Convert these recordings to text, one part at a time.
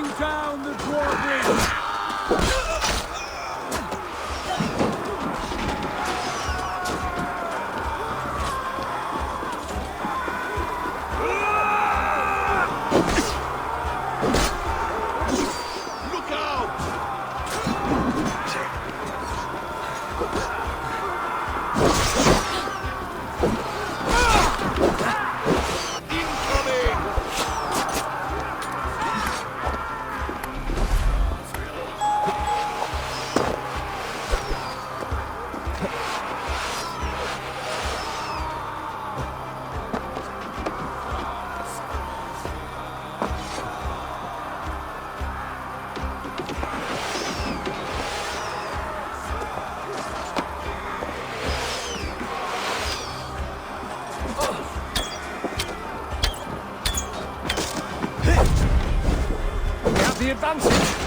Bring down the drawbridge! The advantage.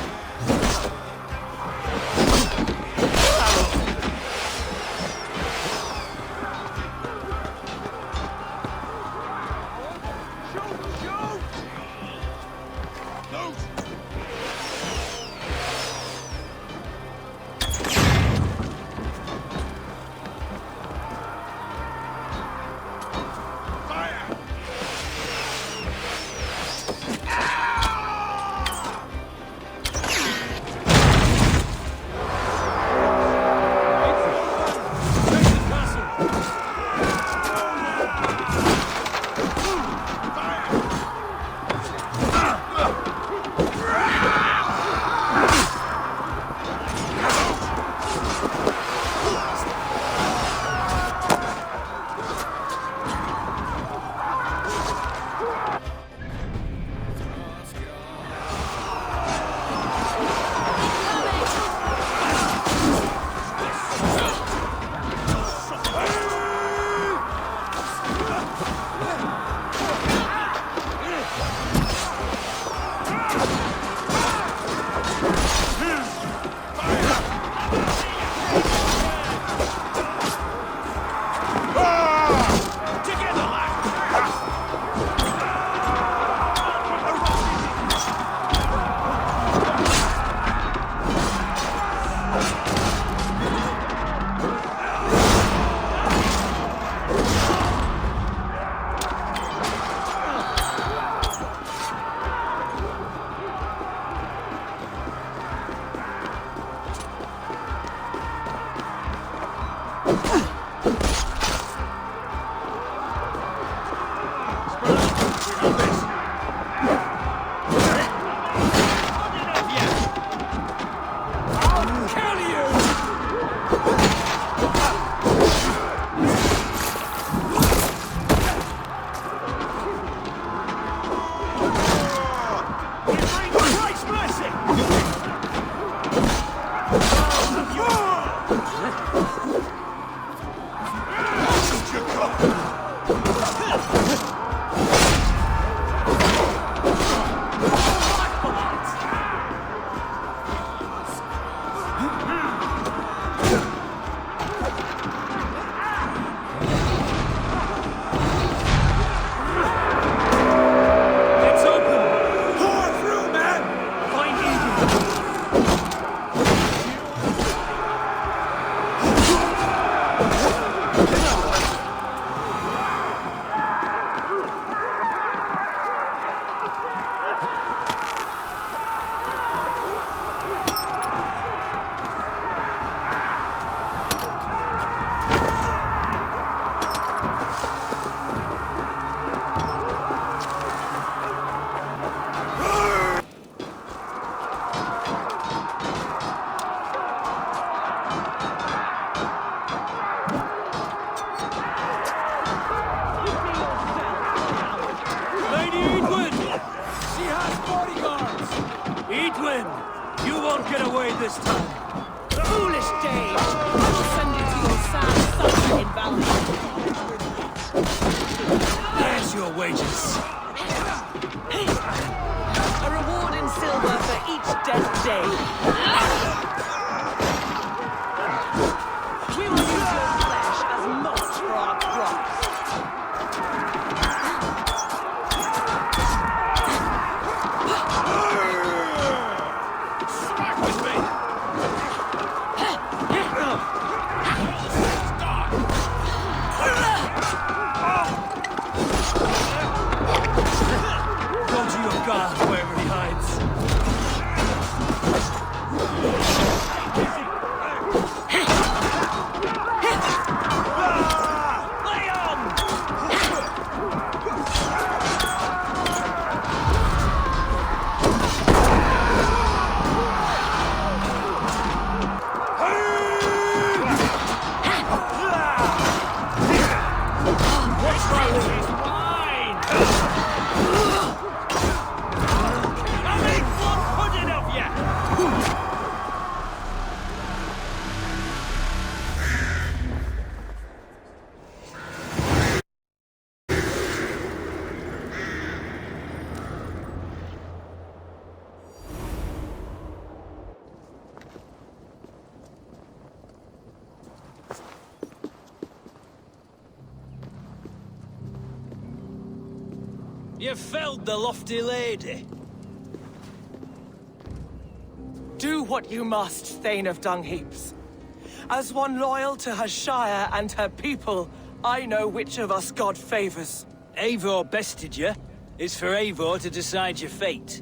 You won't get away this time. Foolish Dave! I will send you to your sad son in Valhalla. There's your wages. A reward in silver for each dead day. We will use your flesh as mulch for our crops. Lay on! What's my limit? Mine! I make one pudding of you! You felled the lofty lady. Do what you must, Thane of Dung Heaps. As one loyal to her shire and her people, I know which of us God favors. Eivor bested you. It's for Eivor to decide your fate.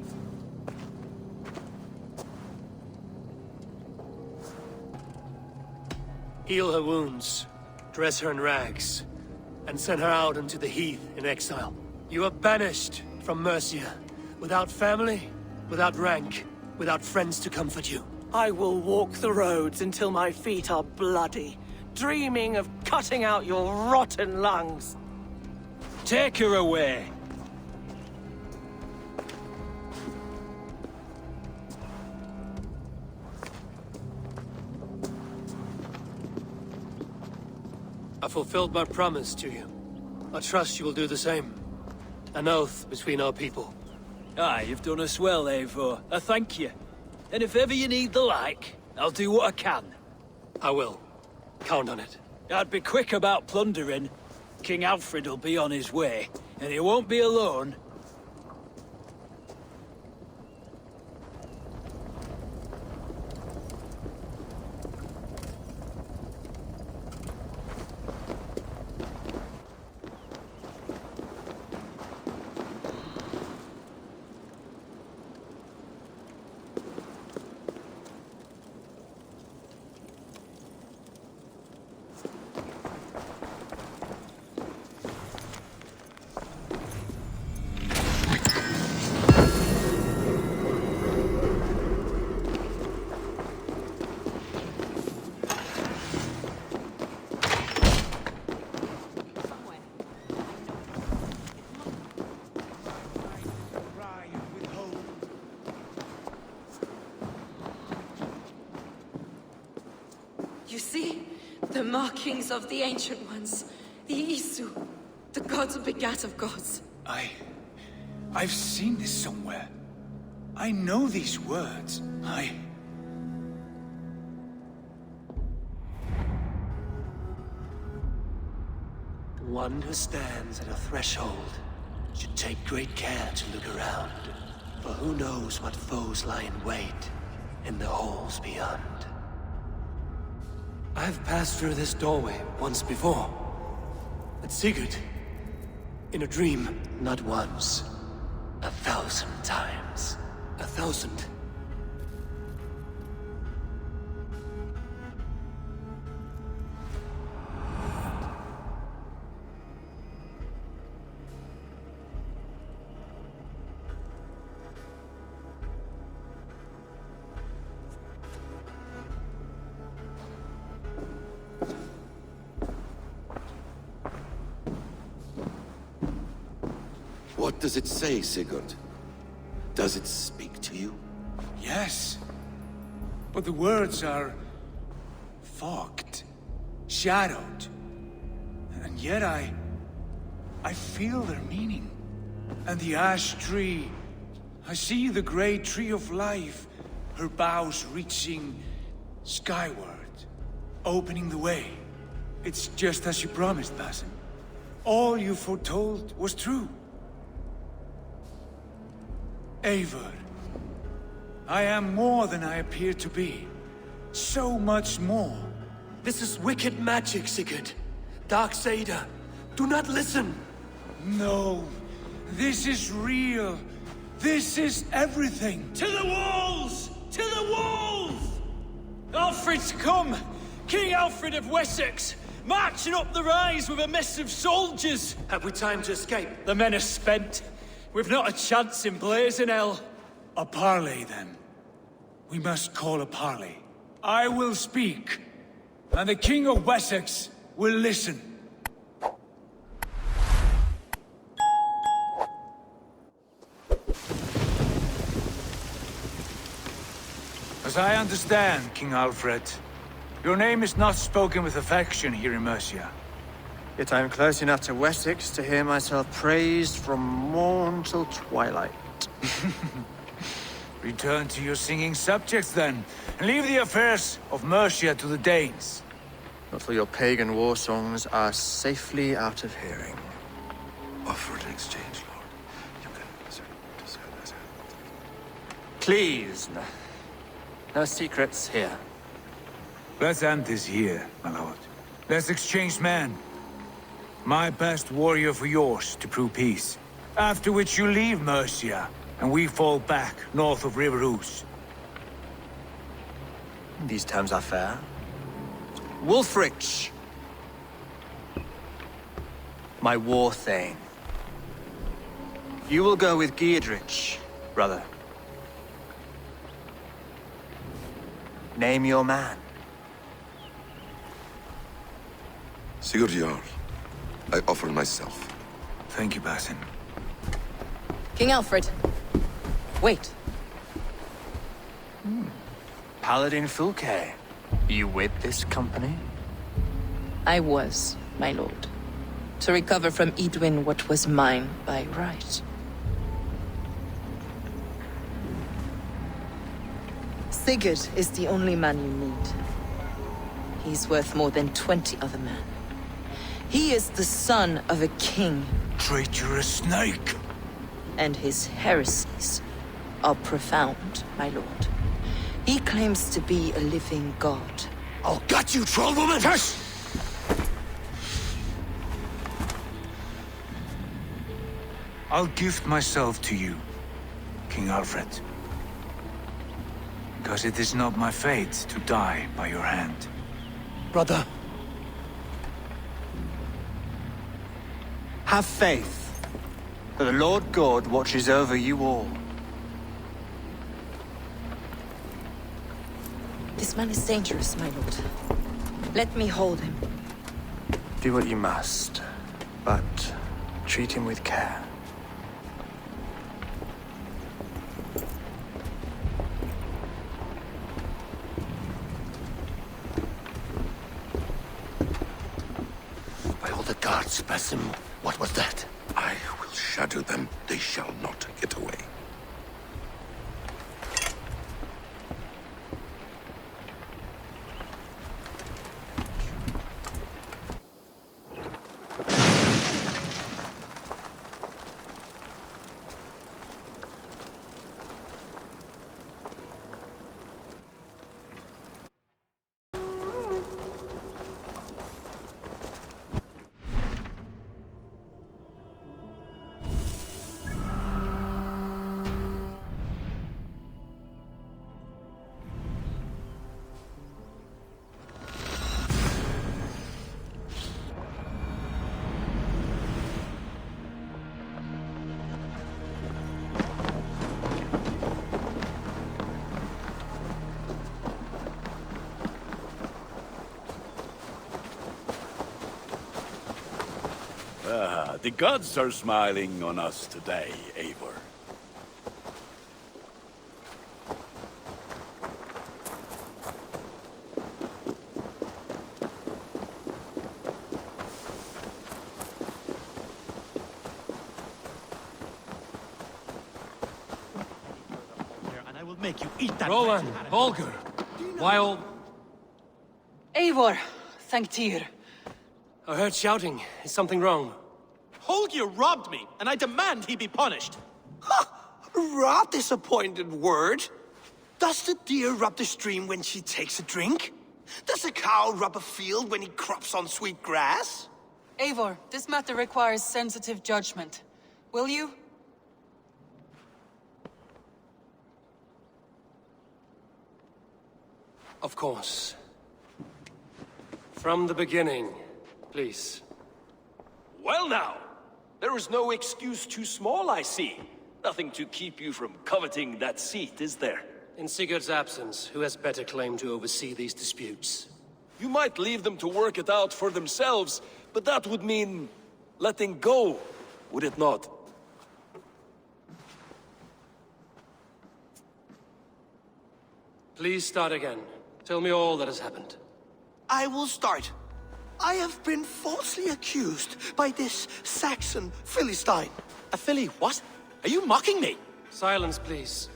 Heal her wounds, dress her in rags, and send her out into the heath in exile. You are banished from Mercia, without family, without rank, without friends to comfort you. I will walk the roads until my feet are bloody, dreaming of cutting out your rotten lungs. Take her away. I fulfilled my promise to you. I trust you will do the same. An oath between our people. Aye, you've done us well, Eivor. I thank you. And if ever you need the like, I'll do what I can. I will. Count on it. I'd be quick about plundering. King Alfred will be on his way, and he won't be alone. You see? The markings of the Ancient Ones. The Isu. The gods begat of gods. I've seen this somewhere. I know these words. One who stands at a threshold should take great care to look around. For who knows what foes lie in wait in the halls beyond. I've passed through this doorway once before. At Sigurd. In a dream. Not once. 1,000 times. 1,000. What does it say, Sigurd? Does it speak to you? Yes. But the words are fogged, shadowed. And yet I feel their meaning. And the ash tree, I see the great tree of life, her boughs reaching skyward, opening the way. It's just as you promised, Basim. All you foretold was true. Eivor, I am more than I appear to be. So much more. This is wicked magic, Sigurd. Darksader. Do not listen. No, this is real. This is everything. To the walls! To the walls! Alfred's come! King Alfred of Wessex! Marching up the rise with a mess of soldiers! Have we time to escape? The men are spent. We've not a chance in blazing hell. A parley, then. We must call a parley. I will speak, and the King of Wessex will listen. As I understand, King Alfred, your name is not spoken with affection here in Mercia. Yet I am close enough to Wessex to hear myself praised from morn till twilight. Return to your singing subjects, then, and leave the affairs of Mercia to the Danes. Not till your pagan war songs are safely out of hearing. Offer an exchange, Lord. You can... Please, no secrets here. Let's end this here, my lord. Let's exchange men. My best warrior for yours to prove peace. After which you leave Mercia, and we fall back north of River Ouse. These terms are fair. Wulfrich, my war thane. You will go with Geodrich, brother. Name your man. Sigurd Jarl, I offer myself. Thank you, Basin. King Alfred. Wait. Paladin Fulke, you with this company? I was, my lord. To recover from Edwin what was mine by right. Sigurd is the only man you need. He's worth more than 20 other men. He is the son of a king. Traitorous snake! And his heresies are profound, my lord. He claims to be a living god. I'll gut you, troll woman! Hush! I'll gift myself to you, King Alfred. Because it is not my fate to die by your hand. Brother, Have faith, for the Lord God watches over you all. This man is dangerous, my lord. Let me hold him. Do what you must, but treat him with care. by all the gods, Basim, what was that? I will shadow them. They shall not get away. The gods are smiling on us today, Eivor. And I will make you eat that. Roland, Holger, while Eivor, thank Tyr. I heard shouting. Is something wrong? Holger robbed me, and I demand he be punished. Rot disappointed word. Does the deer rub the stream when she takes a drink? Does a cow rub a field when he crops on sweet grass? Eivor, this matter requires sensitive judgment. Will you? Of course. From the beginning, please. Well now, there is no excuse too small, I see. Nothing to keep you from coveting that seat, is there? In Sigurd's absence, who has better claim to oversee these disputes? You might leave them to work it out for themselves, but that would mean letting go, would it not? Please start again. Tell me all that has happened. I will start. I have been falsely accused by this Saxon Philistine. A Philly what? Are you mocking me? Silence, please.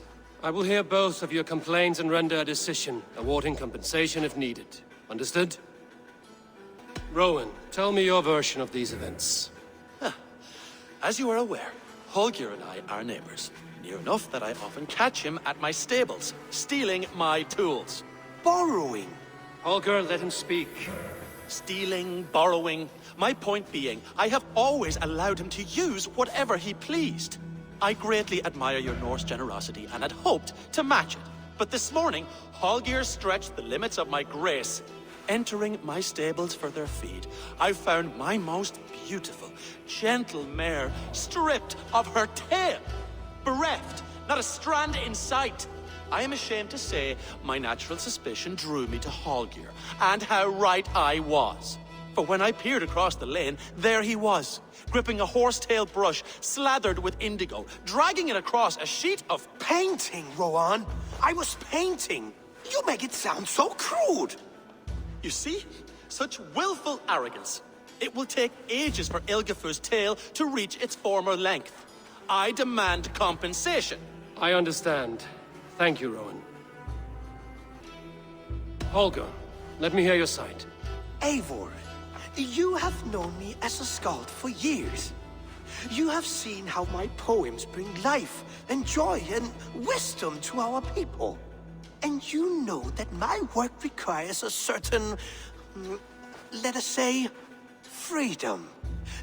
I will hear both of your complaints and render a decision, awarding compensation if needed. Understood? Rowan, tell me your version of these events. As you are aware, Holger and I are neighbors. Near enough that I often catch him at my stables, stealing my tools. Borrowing. Holger, let him speak. Stealing, borrowing. My point being, I have always allowed him to use whatever he pleased. I greatly admire your Norse generosity and had hoped to match it. But this morning, Holger stretched the limits of my grace. Entering my stables for their feed, I found my most beautiful, gentle mare stripped of her tail. Bereft, not a strand in sight. I am ashamed to say my natural suspicion drew me to Holger, and how right I was. For when I peered across the lane, there he was, gripping a horsetail brush slathered with indigo, dragging it across a sheet of Painting, Rowan. I was painting. You make it sound so crude. You see? Such willful arrogance. It will take ages for Ilgafur's tail to reach its former length. I demand compensation. I understand. Thank you, Rowan. Holger, let me hear your side. Eivor, you have known me as a skald for years. You have seen how my poems bring life and joy and wisdom to our people. And you know that my work requires a certain, let us say, freedom.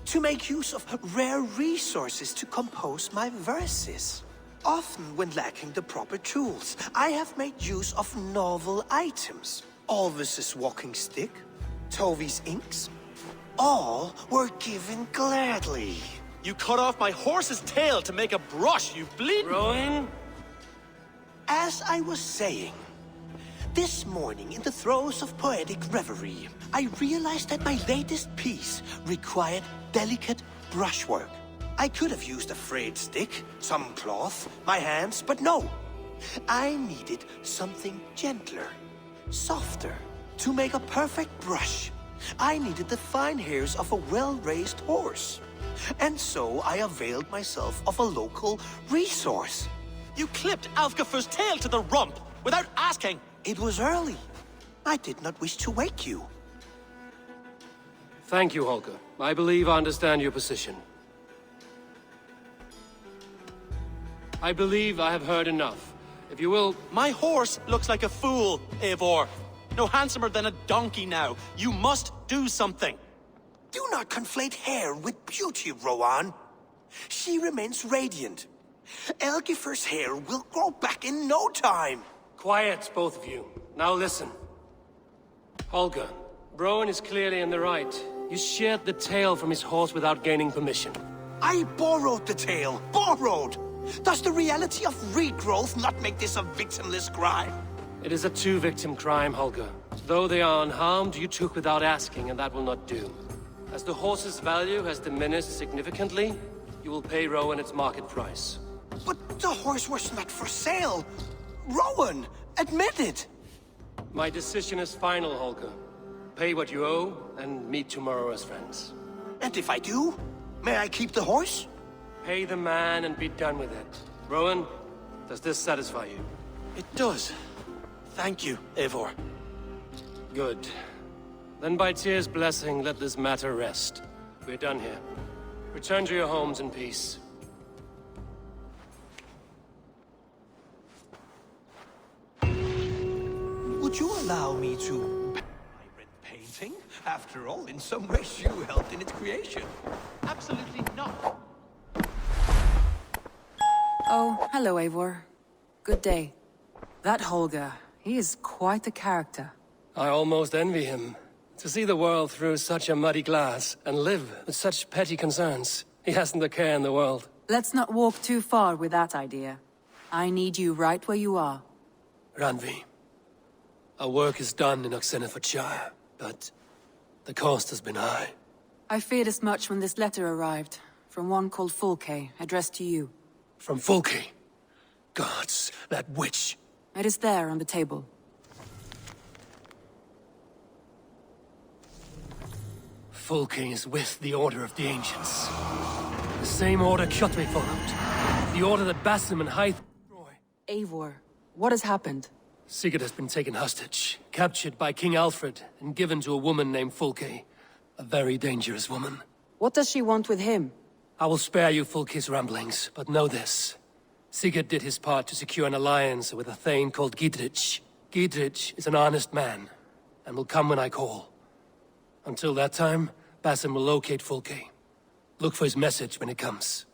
To make use of rare resources to compose my verses. Often when lacking the proper tools, I have made use of novel items. Alvis's walking stick, Tovi's inks. All were given gladly. You cut off my horse's tail to make a brush, you bleed. Rowan? As I was saying, this morning in the throes of poetic reverie, I realized that my latest piece required delicate brushwork. I could have used a frayed stick, some cloth, my hands, but no. I needed something gentler, softer. To make a perfect brush, I needed the fine hairs of a well-raised horse. And so I availed myself of a local resource. You clipped Alfgafur's tail to the rump without asking. It was early. I did not wish to wake you. Thank you, Holger. I believe I understand your position. I believe I have heard enough. If you will... My horse looks like a fool, Eivor. No handsomer than a donkey now. You must do something. Do not conflate hair with beauty, Rowan. She remains radiant. Elgifur's hair will grow back in no time. Quiet, both of you. Now listen. Holger, Rowan is clearly in the right. You sheared the tail from his horse without gaining permission. I borrowed the tail. Borrowed! Does the reality of regrowth not make this a victimless crime? It is a two-victim crime, Holger. Though they are unharmed, you took without asking, and that will not do. As the horse's value has diminished significantly, you will pay Rowan its market price. But the horse was not for sale. Rowan, admit it. My decision is final, Holger. Pay what you owe, and meet tomorrow as friends. And if I do, may I keep the horse? Pay the man and be done with it. Rowan, does this satisfy you? It does. Thank you, Eivor. Good. Then by Tyr's blessing, let this matter rest. We're done here. Return to your homes in peace. Would you allow me to... my red painting? After all, in some ways you helped in its creation. Absolutely not. Oh, hello, Eivor. Good day. That Holger, He is quite a character. I almost envy him. To see the world through such a muddy glass and live with such petty concerns. He hasn't a care in the world. Let's not walk too far with that idea. I need you right where you are. Randvi, our work is done in Oxenefordscire, but the cost has been high. I feared as much when this letter arrived, from one called Fulke, addressed to you. From Fulke? Gods, that witch! It is there on the table. Fulke is with the Order of the Ancients. The same order Kjotve followed. The order that Basim and Hythe destroy. Eivor, what has happened? Sigurd has been taken hostage, captured by King Alfred, and given to a woman named Fulke. A very dangerous woman. What does she want with him? I will spare you Fulke's ramblings, but know this. Sigurd did his part to secure an alliance with a thane called Gidrich. Gidrich is an honest man, and will come when I call. Until that time, Basim will locate Fulke. Look for his message when it comes.